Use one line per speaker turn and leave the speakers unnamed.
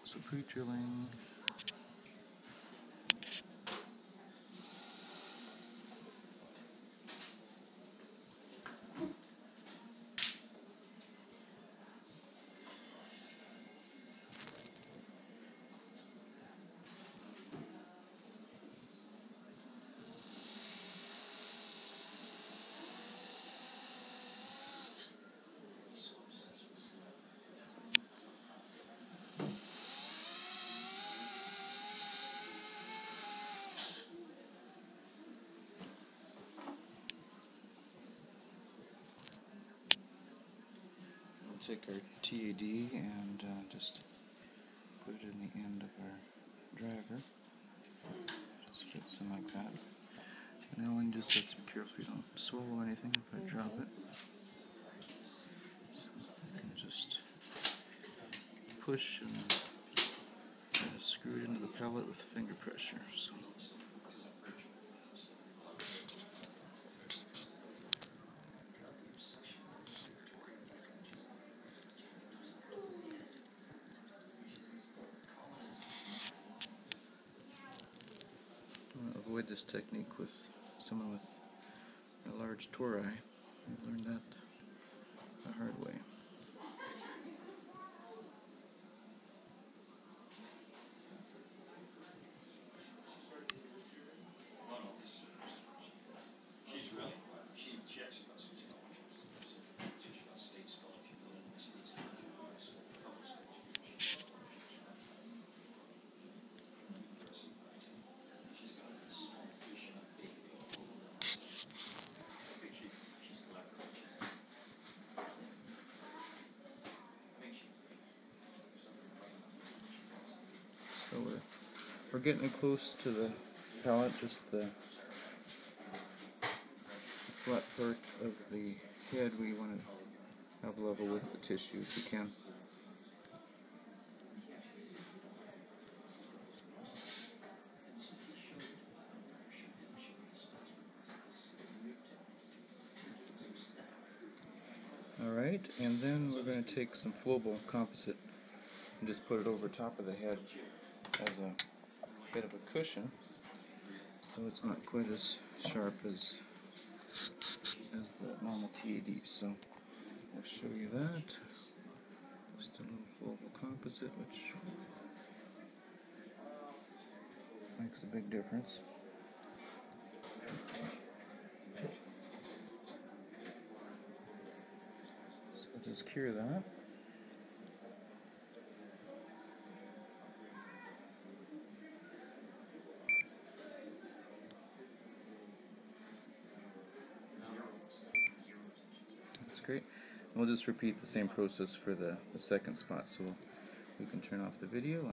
So pre-drilling. Take our TAD and just put it in the end of our driver. Just fits in like that. Now we just have to be careful you don't swallow anything if I drop it. So I can just push and screw it into the pallet with finger pressure. So. Avoid this technique with someone with a large tori. I've learned that the hard way. So we're getting close to the pallet, just the flat part of the head we want to have level with the tissue if we can. Alright, and then we're going to take some Flowable composite and just put it over top of the head as a bit of a cushion, so it's not quite as sharp as the normal TAD. So I'll show you that. Just a little Flowable composite, which makes a big difference. So I'll just cure that. Great. We'll just repeat the same process for the second spot, so we can turn off the video.